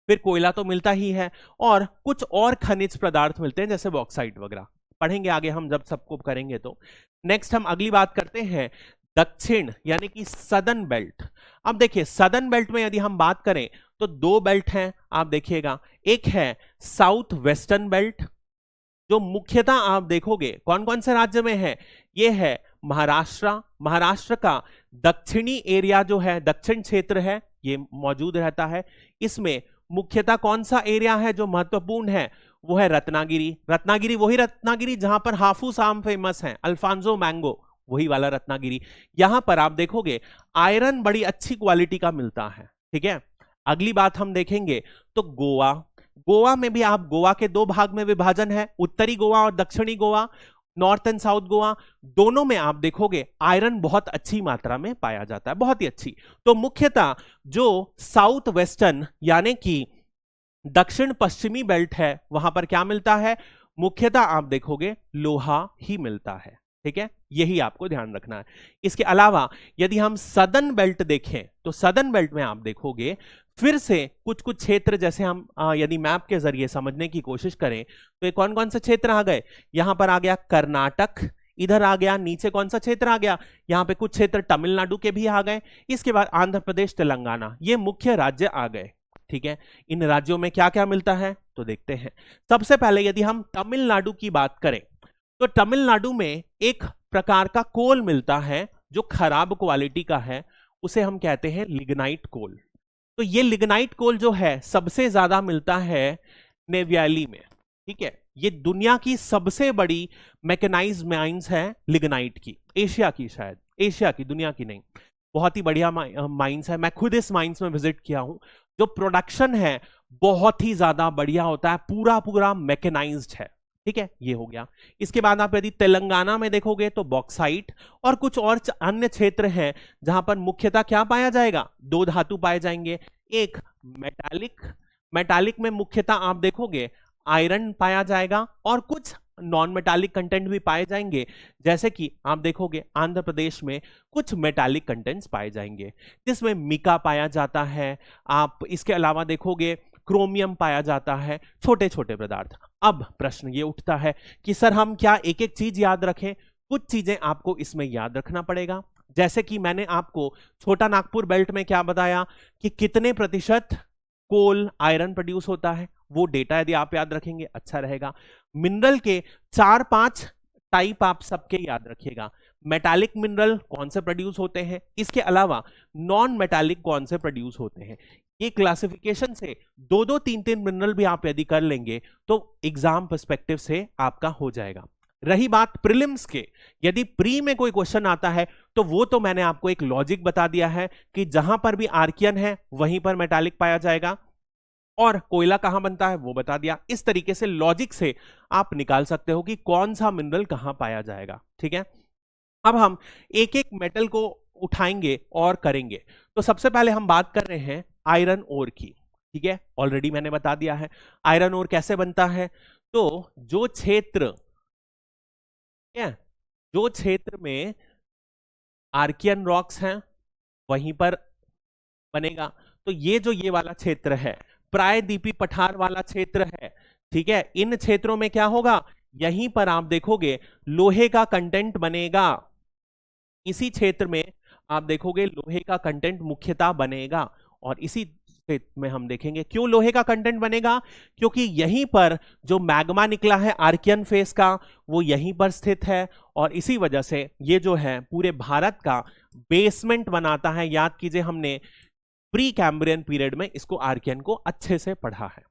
फिर कोयला तो मिलता ही है और कुछ और खनिज पदार्थ मिलते हैं जैसे बॉक्साइट वगैरह, पढ़ेंगे आगे हम जब सबको करेंगे तो। नेक्स्ट हम अगली बात करते हैं दक्षिण यानी कि सदर्न बेल्ट। अब देखिए सदर्न बेल्ट में यदि हम बात करें तो दो बेल्ट हैं, आप देखिएगा। एक है साउथ वेस्टर्न बेल्ट जो मुख्यतः आप देखोगे कौन कौन से राज्य में है, ये है महाराष्ट्र। महाराष्ट्र का दक्षिणी एरिया जो है, दक्षिण क्षेत्र है, ये मौजूद रहता है। इसमें मुख्यतः कौन सा एरिया है जो महत्वपूर्ण है, वो है रत्नागिरी। रत्नागिरी वही रत्नागिरी जहां पर हाफूस आम फेमस है, अल्फांसो मैंगो, वही वाला रत्नागिरी। यहां पर आप देखोगे आयरन बड़ी अच्छी क्वालिटी का मिलता है। ठीक है, अगली बात हम देखेंगे तो गोवा। गोवा में भी आप, गोवा के दो भाग में विभाजन है, उत्तरी गोवा और दक्षिणी Goa, north and south Goa. दोनों में आप देखोगे आयरन बहुत अच्छी मात्रा में पाया जाता है, बहुत ही अच्छी। तो मुख्यतः जो साउथ वेस्टर्न यानी कि दक्षिण पश्चिमी बेल्ट है वहां पर क्या मिलता है, मुख्यतः आप देखोगे लोहा ही मिलता है। ठीक है, यही आपको ध्यान रखना है। इसके अलावा यदि हम सदर्न बेल्ट देखें तो सदर्न बेल्ट में आप देखोगे फिर से कुछ कुछ क्षेत्र, जैसे हम यदि मैप के जरिए समझने की कोशिश करें तो ये कौन कौन से क्षेत्र आ गए, यहां पर आ गया कर्नाटक, इधर आ गया, नीचे कौन सा क्षेत्र आ गया, यहां पे कुछ क्षेत्र तमिलनाडु के भी आ गए, इसके बाद आंध्र प्रदेश, तेलंगाना, ये मुख्य राज्य आ गए। ठीक है, इन राज्यों में क्या क्या मिलता है तो देखते हैं। सबसे पहले यदि हम तमिलनाडु की बात करें तो तमिलनाडु में एक प्रकार का कोल मिलता है जो खराब क्वालिटी का है, उसे हम कहते हैं लिग्नाइट कोल। तो ये लिग्नाइट कोल जो है सबसे ज्यादा मिलता है नेव्याली में। ठीक है, ये दुनिया की सबसे बड़ी मैकेनाइज्ड माइंस है लिग्नाइट की, एशिया की, शायद एशिया की, दुनिया की नहीं। बहुत ही बढ़िया माइंस है, मैं खुद इस माइंस में विजिट किया हूं। जो प्रोडक्शन है बहुत ही ज्यादा बढ़िया होता है, पूरा पूरा मैकेनाइज्ड है। ठीक है, ये हो गया। इसके बाद आप यदि तेलंगाना में देखोगे तो बॉक्साइट और कुछ और अन्य क्षेत्र हैं जहां पर मुख्यतः क्या पाया जाएगा, दो धातु पाए जाएंगे। एक मेटालिक, मेटालिक में मुख्यतः आप देखोगे आयरन पाया जाएगा और कुछ नॉन मेटालिक कंटेंट भी पाए जाएंगे, जैसे कि आप देखोगे आंध्र प्रदेश में कुछ मेटालिक कंटेंट्स पाए जाएंगे जिसमें मिका पाया जाता है। आप इसके अलावा देखोगे क्रोमियम पाया जाता है, छोटे छोटे पदार्थ। अब प्रश्न ये उठता है कि सर हम क्या एक एक चीज याद रखें? कुछ चीजें आपको इसमें याद रखना पड़ेगा, जैसे कि मैंने आपको छोटा नागपुर बेल्ट में क्या बताया कि कितने प्रतिशत कोल आयरन प्रोड्यूस होता है, वो डेटा यदि आप याद रखेंगे अच्छा रहेगा। मिनरल के 4-5 टाइप आप सबके याद रखिएगा। मेटालिक मिनरल कौन से प्रोड्यूस होते हैं, इसके अलावा नॉन मेटालिक कौन से प्रोड्यूस होते हैं। ये क्लासिफिकेशन से 2-2, 3-3 मिनरल भी आप यदि कर लेंगे तो एग्जाम पर्सपेक्टिव से आपका हो जाएगा। रही बात प्रीलिम्स के, यदि प्री में कोई क्वेश्चन आता है तो वो तो मैंने आपको एक लॉजिक बता दिया है कि जहां पर भी आर्कियन है वहीं पर मेटालिक पाया जाएगा और कोयला कहां बनता है वो बता दिया। इस तरीके से लॉजिक से आप निकाल सकते हो कि कौन सा मिनरल कहां पाया जाएगा। ठीक है, अब हम एक एक मेटल को उठाएंगे और करेंगे। तो सबसे पहले हम बात कर रहे हैं आयरन ओर की। ठीक है, ऑलरेडी मैंने बता दिया है आयरन ओर कैसे बनता है। तो जो क्षेत्र जो क्षेत्र में आर्कियन रॉक्स हैं वहीं पर बनेगा। तो ये जो ये वाला क्षेत्र है प्रायद्वीपीय पठार वाला क्षेत्र है, ठीक है, इन क्षेत्रों में क्या होगा, यहीं पर आप देखोगे लोहे का कंटेंट बनेगा। इसी क्षेत्र में आप देखोगे लोहे का कंटेंट मुख्यतः बनेगा और इसी में हम देखेंगे क्यों लोहे का कंटेंट बनेगा, क्योंकि यहीं पर जो मैग्मा निकला है आर्कियन फेस का वो यहीं पर स्थित है और इसी वजह से ये जो है पूरे भारत का बेसमेंट बनाता है। याद कीजिए हमने प्री कैम्ब्रियन पीरियड में इसको आर्कियन को अच्छे से पढ़ा है।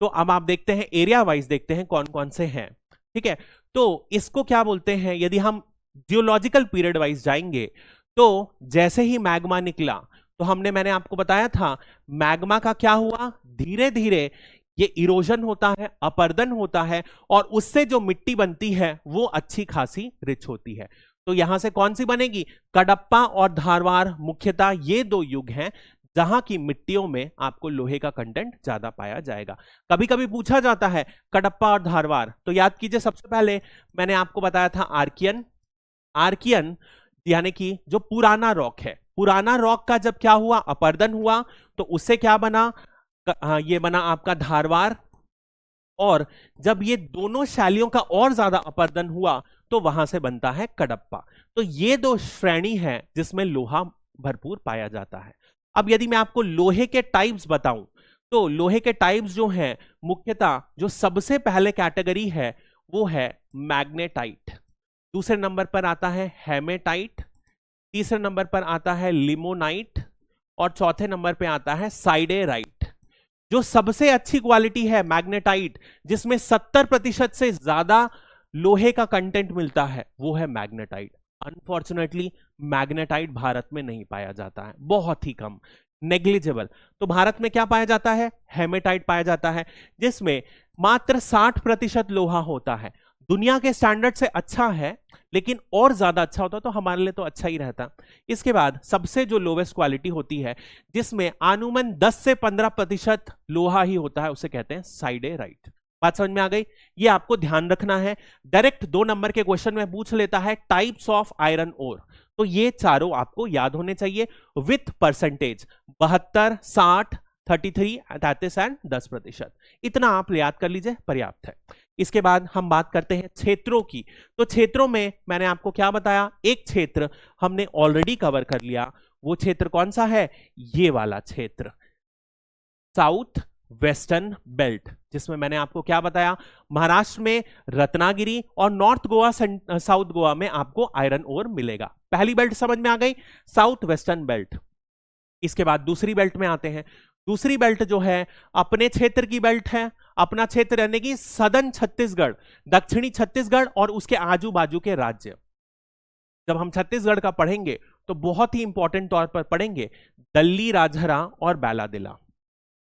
तो अब आप देखते हैं एरिया वाइज देखते हैं कौन कौन से हैं। ठीक है, तो इसको क्या बोलते हैं, यदि हम जियोलॉजिकल पीरियड वाइज जाएंगे तो जैसे ही मैग्मा निकला तो मैंने आपको बताया था मैग्मा का क्या हुआ, धीरे धीरे ये इरोजन होता है, अपर्दन होता है, और उससे जो मिट्टी बनती है वो अच्छी खासी रिच होती है। तो यहां से कौन सी बनेगी? कडप्पा और धारवाड़, मुख्यतः ये दो युग हैं जहां की मिट्टियों में आपको लोहे का कंटेंट ज्यादा पाया जाएगा। कभी कभी पूछा जाता है कडप्पा और धारवाड़, तो याद कीजिए सबसे पहले मैंने आपको बताया था आर्कियन। आर्कियन यानी कि जो पुराना रॉक है, पुराना रॉक का जब क्या हुआ? अपर्दन हुआ, तो उससे क्या बना? ये बना आपका धारवाड़। और जब ये दोनों शैलियों का और ज्यादा अपर्दन हुआ तो वहां से बनता है कडप्पा। तो ये दो श्रेणी है जिसमें लोहा भरपूर पाया जाता है। अब यदि मैं आपको लोहे के टाइप्स बताऊं, तो लोहे के टाइप्स जो हैं मुख्यतः जो सबसे पहले कैटेगरी है वो है मैग्नेटाइट, दूसरे नंबर पर आता है हेमेटाइट, तीसरे नंबर पर आता है लिमोनाइट, और चौथे नंबर पे आता है साइडेराइट। जो सबसे अच्छी क्वालिटी है मैग्नेटाइट, जिसमें 70% से ज्यादा लोहे का कंटेंट मिलता है, वो है मैग्नेटाइट। अनफॉर्चुनेटली मैग्नेटाइट भारत में नहीं पाया जाता है, बहुत ही कम, नेग्लिजिबल। तो भारत में क्या पाया जाता है? हेमेटाइट पाया जाता है, जिसमें मात्र 60% लोहा होता है। दुनिया के स्टैंडर्ड से अच्छा है, लेकिन और ज्यादा अच्छा होता तो हमारे लिए तो अच्छा ही रहता। इसके बाद सबसे जो लोवेस्ट क्वालिटी होती है, जिसमें अनुमान 10 से 15% लोहा ही होता है, उसे कहते हैं साइडेराइट। बात समझ में आ गई? ये आपको ध्यान रखना है। डायरेक्ट 2 नंबर के क्वेश्चन में पूछ लेता है टाइप्स ऑफ आयरन ओर, तो ये चारों आपको याद होने चाहिए विथ परसेंटेज, 72, 60, 33, 33 एंड 10%। इतना आप याद कर लीजिए, पर्याप्त है। इसके बाद हम बात करते हैं क्षेत्रों की। तो क्षेत्रों में मैंने आपको क्या बताया? एक क्षेत्र हमने ऑलरेडी कवर कर लिया। वो क्षेत्र कौन सा है? ये वाला क्षेत्र, साउथ वेस्टर्न बेल्ट, जिसमें मैंने आपको क्या बताया? महाराष्ट्र में रत्नागिरी और नॉर्थ गोवा, साउथ गोवा में आपको आयरन ओर मिलेगा। पहली बेल्ट समझ में आ गई, साउथ वेस्टर्न बेल्ट। इसके बाद दूसरी बेल्ट में आते हैं। दूसरी बेल्ट जो है अपने क्षेत्र की बेल्ट है। अपना क्षेत्र यानी कि सदर्न छत्तीसगढ़, दक्षिणी छत्तीसगढ़ और उसके आजू बाजू के राज्य। जब हम छत्तीसगढ़ का पढ़ेंगे तो बहुत ही इंपॉर्टेंट तौर पर पढ़ेंगे दल्ली राजहरा और बैलादिला।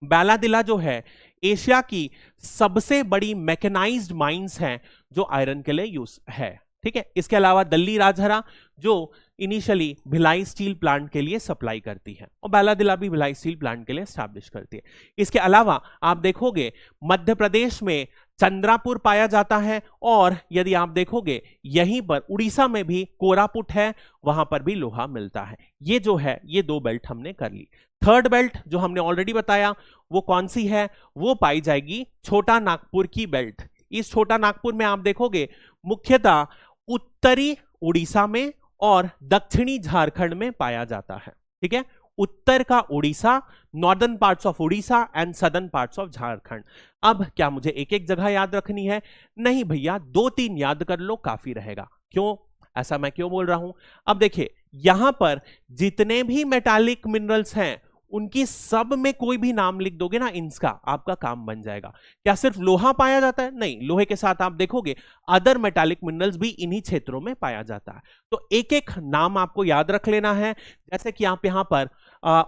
बैलादिला जो है एशिया की सबसे बड़ी मैकेनाइज्ड माइंस हैं जो आयरन के लिए यूज है। ठीक है, इसके अलावा दल्ली राजहरा जो इनिशियली भिलाई स्टील प्लांट के लिए सप्लाई करती है, और बैलादिला भी भिलाई स्टील प्लांट के लिए एस्टैब्लिश करती है। इसके अलावा आप देखोगे मध्य प्रदेश में चंद्रापुर पाया जाता है, और यदि आप देखोगे यहीं पर उड़ीसा में भी कोरापुट है, वहां पर भी लोहा मिलता है। ये जो है ये 2 बेल्ट हमने कर ली। थर्ड बेल्ट जो हमने ऑलरेडी बताया वो कौन सी है? वो पाई जाएगी छोटा नागपुर की बेल्ट। इस छोटा नागपुर में आप देखोगे मुख्यतः उत्तरी उड़ीसा में और दक्षिणी झारखंड में पाया जाता है। ठीक है, उत्तर का Orissa, northern parts of Orissa and southern parts of Jharkhand. अब क्या मुझे एक एक जगह याद रखनी है? नहीं भैया, 2-3 याद कर लो काफी रहेगा। क्यों? ऐसा मैं क्यों बोल रहा हूं? अब देखिए यहां पर जितने भी मेटालिक मिनरल्स हैं उनकी सब में कोई भी नाम लिख दोगे ना इंच का, आपका काम बन जाएगा। क्या सिर्फ लोहा पाया जाता है? नहीं, लोहे के साथ आप देखोगे अदर मेटालिक मिनरल्स भी इन्हीं क्षेत्रों में पाया जाता है। तो एक एक नाम आपको याद रख लेना है। जैसे कि आप यहां पर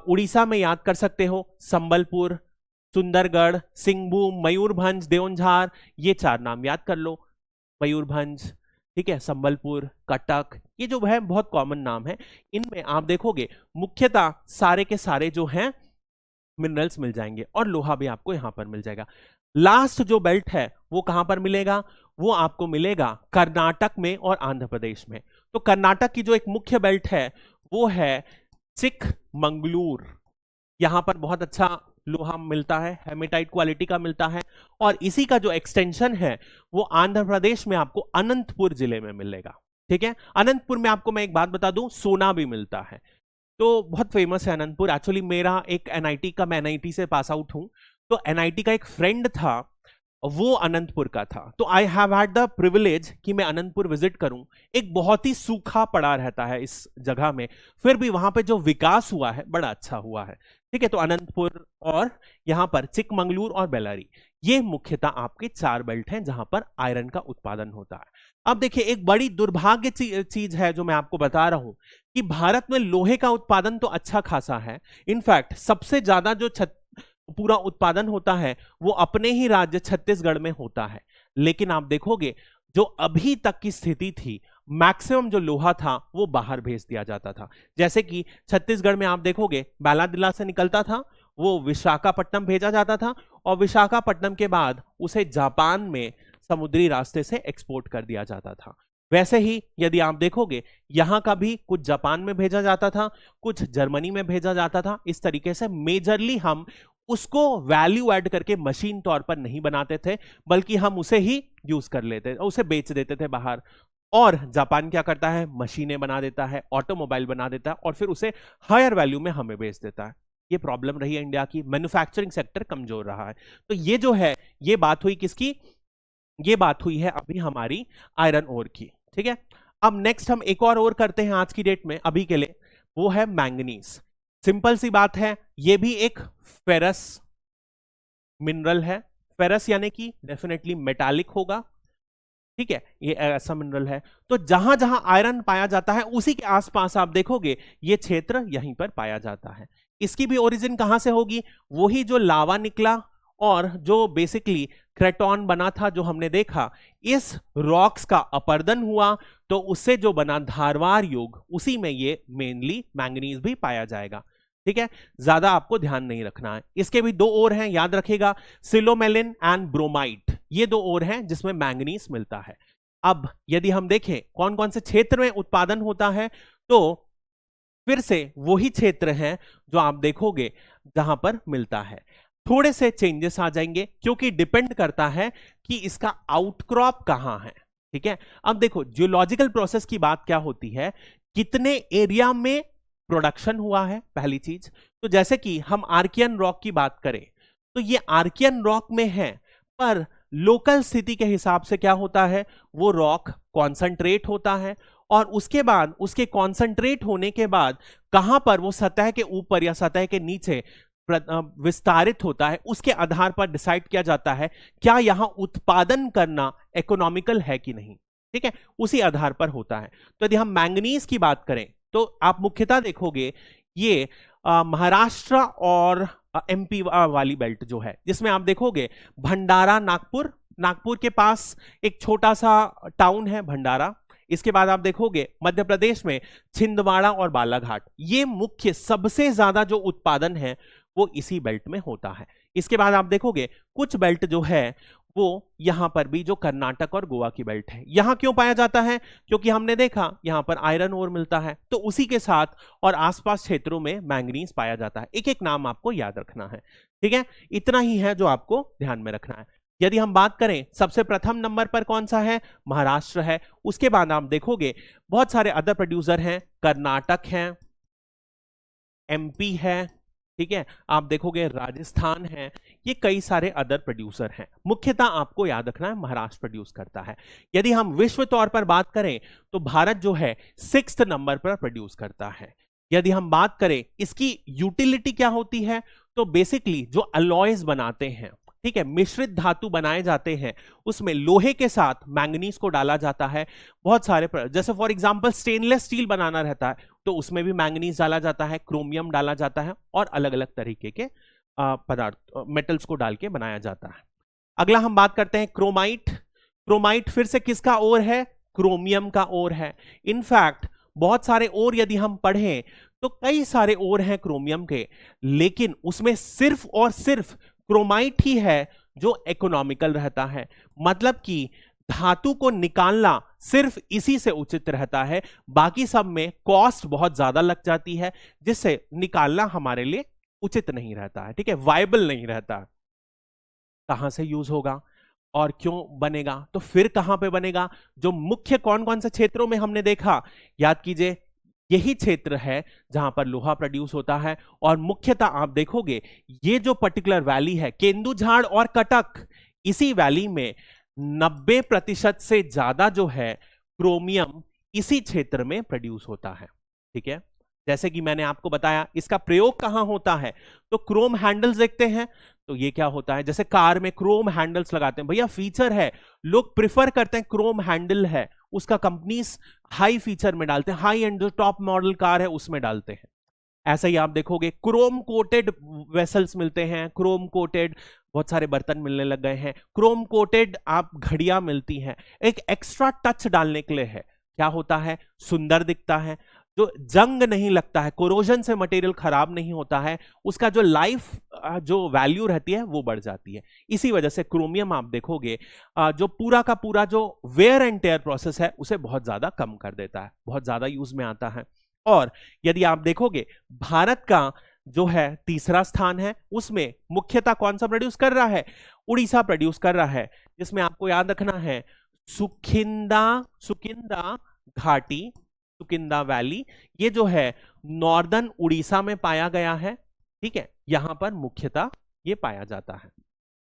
उड़ीसा में याद कर सकते हो संबलपुर, सुंदरगढ़, सिंहभूम, मयूरभंज, देओंझार, ये 4 नाम याद कर लो। मयूरभंज, ठीक है, संबलपुर, कटक, ये जो है बहुत कॉमन नाम है। इनमें आप देखोगे मुख्यतः सारे के सारे जो हैं मिनरल्स मिल जाएंगे, और लोहा भी आपको यहां पर मिल जाएगा। लास्ट जो बेल्ट है वो कहां पर मिलेगा? वो आपको मिलेगा कर्नाटक में और आंध्र प्रदेश में। तो कर्नाटक की जो एक मुख्य बेल्ट है वो है चिकमंगलूर। यहां पर बहुत अच्छा लोहा मिलता है, हेमेटाइट क्वालिटी का मिलता है, और इसी का जो एक्सटेंशन है वो आंध्र प्रदेश में आपको अनंतपुर जिले में मिलेगा। ठीक है, अनंतपुर में आपको मैं एक बात बता दूं, सोना भी मिलता है, तो बहुत फेमस है अनंतपुर। एक्चुअली मेरा एक एनआईटी का, मैं एनआईटी से पास आउट हूं, तो एनआईटी का एक फ्रेंड था, वो अनंतपुर का था, तो I have had the privilege कि मैं अनंतपुर विजिट करूं। एक बहुत ही सूखा पड़ा रहता है इस जगह में, फिर भी वहां पे जो विकास हुआ है बड़ा अच्छा हुआ है। ठीक है, तो अनंतपुर और यहां पर चिकमंगलूर और बेलारी, ये मुख्यतः आपके 4 बेल्ट हैं जहां पर आयरन का उत्पादन होता है। अब देखिए एक बड़ी दुर्भाग्य चीज है जो मैं आपको बता रहा हूं कि भारत में लोहे का उत्पादन तो अच्छा खासा है। इनफैक्ट सबसे ज्यादा जो पूरा उत्पादन होता है वो अपने ही राज्य छत्तीसगढ़ में होता है। लेकिन आप देखोगे जो अभी तक की स्थिति थी, मैक्सिमम जो लोहा था वो बाहर भेज दिया जाता था। जैसे कि छत्तीसगढ़ में आप देखोगे बैलाडिला से निकलता था, वो विशाखापट्टनम भेजा जाता था और विशाखापट्टनम के बाद उसे जापान में समुद्री रास्ते से एक्सपोर्ट कर दिया जाता था। वैसे ही यदि आप देखोगे यहां का भी कुछ जापान में भेजा जाता था, कुछ जर्मनी में भेजा जाता था। इस तरीके से मेजरली हम उसको वैल्यू ऐड करके मशीन तौर पर नहीं बनाते थे, बल्कि हम उसे ही यूज कर लेते, उसे बेच देते थे बाहर। और जापान क्या करता है, मशीनें बना देता है, ऑटोमोबाइल बना देता है और फिर उसे हायर वैल्यू में हमें बेच देता है। ये प्रॉब्लम रही है इंडिया की, मैन्युफैक्चरिंग सेक्टर कमजोर रहा है। तो ये जो है, ये बात हुई किसकी, ये बात हुई है अभी हमारी आयरन ओर की। ठीक है, अब नेक्स्ट हम एक और ओर करते हैं आज की डेट में अभी के लिए, वो है मैंगनीज। सिंपल सी बात है, ये भी एक फेरस मिनरल है। फेरस यानी कि डेफिनेटली मेटालिक होगा। ठीक है, ये ऐसा मिनरल है। तो जहां जहां आयरन पाया जाता है उसी के आसपास आप देखोगे ये क्षेत्र यहीं पर पाया जाता है। इसकी भी ओरिजिन कहां से होगी, वही जो लावा निकला और जो बेसिकली क्रेटॉन बना था जो हमने देखा, इस रॉक्स का अपरदन हुआ तो उससे जो बना धारवार युग, उसी में ये मेनली मैंगनीज भी पाया जाएगा। ठीक है, ज्यादा आपको ध्यान नहीं रखना है। इसके भी दो ओर हैं, याद रखिएगा, सिलोमेलिन एंड ब्रोमाइट, ये दो ओर हैं जिसमें मैंगनीज मिलता है। अब यदि हम देखें कौन कौन से क्षेत्र में उत्पादन होता है, तो फिर से वही क्षेत्र हैं जो आप देखोगे जहां पर मिलता है। थोड़े से चेंजेस आ जाएंगे क्योंकि डिपेंड करता है कि इसका आउटक्रॉप कहां है। ठीक है, अब देखो जियोलॉजिकल प्रोसेस की बात क्या होती है, कितने एरिया में प्रोडक्शन हुआ है, पहली चीज। तो जैसे कि हम आर्कियन रॉक की बात करें तो ये आर्कियन रॉक में है, पर लोकल स्थिति के हिसाब से क्या होता है, वो रॉक कॉन्सेंट्रेट होता है और उसके बाद उसके कॉन्सेंट्रेट होने के बाद कहां पर वो सतह के ऊपर या सतह के नीचे विस्तारित होता है, उसके आधार पर डिसाइड किया जाता है क्या यहां उत्पादन करना इकोनॉमिकल है कि नहीं। ठीक है, उसी आधार पर होता है। तो यदि हम मैंगनीज की बात करें तो आप मुख्यतः देखोगे ये महाराष्ट्र और एमपी वाली बेल्ट जो है, जिसमें आप देखोगे भंडारा, नागपुर, नागपुर के पास एक छोटा सा टाउन है भंडारा। इसके बाद आप देखोगे मध्य प्रदेश में छिंदवाड़ा और बालाघाट, ये मुख्य सबसे ज्यादा जो उत्पादन है वो इसी बेल्ट में होता है। इसके बाद आप देखोगे कुछ बेल्ट जो है वो यहां पर भी, जो कर्नाटक और गोवा की बेल्ट है, यहां क्यों पाया जाता है, क्योंकि हमने देखा यहां पर आयरन ओर मिलता है, तो उसी के साथ और आसपास क्षेत्रों में मैंगनीज पाया जाता है। एक एक नाम आपको याद रखना है। ठीक है, इतना ही है जो आपको ध्यान में रखना है। यदि हम बात करें सबसे प्रथम नंबर पर कौन सा है, महाराष्ट्र है। उसके बाद आप देखोगे बहुत सारे अदर प्रोड्यूसर हैं, कर्नाटक है, एमपी है, ठीक है, आप देखोगे राजस्थान है, ये कई सारे अदर प्रोड्यूसर हैं। मुख्यतः आपको याद रखना है महाराष्ट्र प्रोड्यूस करता है। यदि हम विश्व तौर पर बात करें तो भारत जो है 6th नंबर पर प्रोड्यूस करता है। यदि हम बात करें इसकी यूटिलिटी क्या होती है, तो बेसिकली जो अलॉयज बनाते हैं, ठीक है, मिश्रित धातु बनाए जाते हैं, उसमें लोहे के साथ मैंगनीज को डाला जाता है। बहुत सारे जैसे फॉर एग्जांपल स्टेनलेस स्टील बनाना रहता है तो उसमें भी मैंगनीज डाला जाता है, क्रोमियम डाला जाता है और अलग अलग तरीके के पदार्थ मेटल्स को डाल के बनाया जाता है। अगला हम बात करते हैं क्रोमाइट। क्रोमाइट फिर से किसका ओर है, क्रोमियम का ओर है। इनफैक्ट बहुत सारे ओर यदि हम पढ़ें तो कई सारे ओर हैं क्रोमियम के, लेकिन उसमें सिर्फ और सिर्फ क्रोमाइट ही है जो इकोनॉमिकल रहता है। मतलब कि धातु को निकालना सिर्फ इसी से उचित रहता है, बाकी सब में कॉस्ट बहुत ज्यादा लग जाती है, जिससे निकालना हमारे लिए उचित नहीं रहता है। ठीक है, वायबल नहीं रहता। कहां से यूज होगा और क्यों बनेगा, तो फिर कहां पे बनेगा, जो मुख्य कौन कौन से क्षेत्रों में हमने देखा, याद कीजिए, यही क्षेत्र है जहां पर लोहा प्रोड्यूस होता है। और मुख्यतः आप देखोगे ये जो पर्टिकुलर वैली है केंदुझाड़ और कटक, इसी वैली में 90% से ज्यादा जो है क्रोमियम इसी क्षेत्र में प्रोड्यूस होता है। ठीक है, जैसे कि मैंने आपको बताया इसका प्रयोग कहां होता है, तो क्रोम हैंडल्स देखते हैं तो ये क्या होता है, जैसे कार में क्रोम हैंडल्स लगाते हैं, भैया फीचर है, लोग प्रिफर करते हैं क्रोम हैंडल है, उसका कंपनीज हाई फीचर में डालते हैं, हाई एंड जो टॉप मॉडल कार है उसमें डालते हैं। ऐसे ही आप देखोगे क्रोम कोटेड वेसल्स मिलते हैं, क्रोम कोटेड बहुत सारे बर्तन मिलने लग गए हैं, क्रोम कोटेड आप घड़ियां मिलती हैं। एक एक्स्ट्रा टच डालने के लिए है, क्या होता है, सुंदर दिखता है, जो जंग नहीं लगता है, कोरोजन से मटेरियल खराब नहीं होता है, उसका जो लाइफ जो वैल्यू रहती है वो बढ़ जाती है। इसी वजह से क्रोमियम आप देखोगे जो पूरा का पूरा जो वेयर एंड टेयर प्रोसेस है उसे बहुत ज्यादा कम कर देता है, बहुत ज्यादा यूज में आता है। और यदि आप देखोगे भारत का जो है तीसरा स्थान है, उसमें मुख्यतः कौन सा प्रोड्यूस कर रहा है, उड़ीसा प्रोड्यूस कर रहा है, जिसमें आपको याद रखना है सुकिंदा सुकिंदा घाटी, सुकिंदा वैली, ये जो है नॉर्दर्न उड़ीसा में पाया गया है। ठीक है, यहां पर मुख्यतः ये पाया जाता है।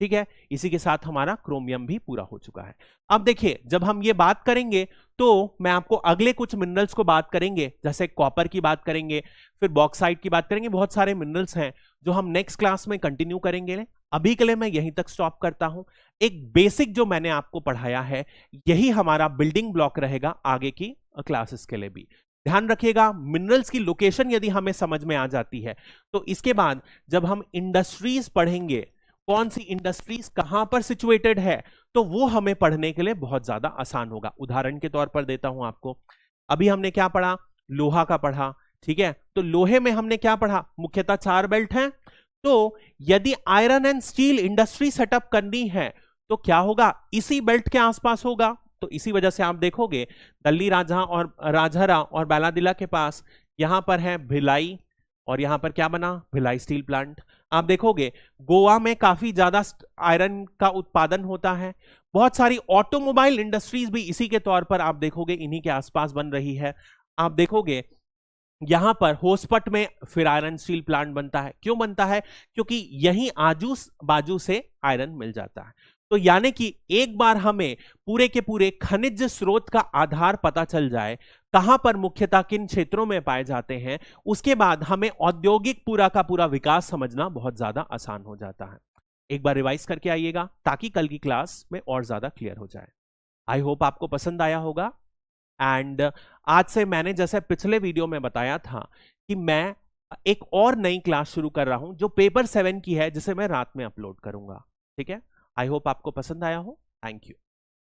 ठीक है, इसी के साथ हमारा क्रोमियम भी पूरा हो चुका है। अब देखिए, जब हम ये बात करेंगे तो मैं आपको अगले कुछ मिनरल्स को बात करेंगे, जैसे कॉपर की बात करेंगे, फिर बॉक्साइट की बात करेंगे, बहुत सारे मिनरल्स हैं जो हम नेक्स्ट क्लास में कंटिन्यू करेंगे। अभी के लिए मैं यहीं तक स्टॉप करता हूं। एक बेसिक जो मैंने आपको पढ़ाया है यही हमारा बिल्डिंग ब्लॉक रहेगा आगे की क्लासेस के लिए भी। ध्यान रखिएगा, मिनरल्स की लोकेशन यदि हमें समझ में आ जाती है तो इसके बाद जब हम इंडस्ट्रीज पढ़ेंगे, कौन सी इंडस्ट्रीज कहां पर सिचुएटेड है, तो वो हमें पढ़ने के लिए बहुत ज्यादा आसान होगा। उदाहरण के तौर पर देता हूं आपको, अभी हमने क्या पढ़ा, लोहा का पढ़ा। ठीक है, तो लोहे में हमने क्या पढ़ा, मुख्यतः 4 बेल्ट हैं। तो यदि iron and steel industry setup करनी है तो क्या होगा, इसी बेल्ट के आसपास होगा। तो इसी वजह से आप देखोगे दल्ली राजा और राजहरा और बैलादिला के पास यहां पर है भिलाई, और यहां पर क्या बना, भिलाई स्टील प्लांट। आप देखोगे गोवा में काफी ज्यादा आयरन का उत्पादन होता है। बहुत सारी ऑटोमोबाइल इंडस्ट्रीज भी इसी के तौर पर आप देखोगे इन्हीं के आसपास बन रही है। आप देखोगे यहां पर होसपट में फिर आयरन स्टील प्लांट बनता है। क्यों बनता है, क्योंकि यहीं आजू बाजू से आयरन मिल जाता है। तो यानी कि एक बार हमें पूरे के पूरे खनिज स्रोत का आधार पता चल जाए, कहां पर मुख्यतः किन क्षेत्रों में पाए जाते हैं, उसके बाद हमें औद्योगिक पूरा का पूरा विकास समझना बहुत ज्यादा आसान हो जाता है। एक बार रिवाइज करके आइएगा ताकि कल की क्लास में और ज्यादा क्लियर हो जाए। आई होप आपको पसंद आया होगा। एंड आज से मैंने जैसे पिछले वीडियो में बताया था कि मैं एक और नई क्लास शुरू कर रहा हूं जो पेपर 7 की है, जिसे मैं रात में अपलोड करूंगा। ठीक है, आई होप आपको पसंद आया हो। Thank you.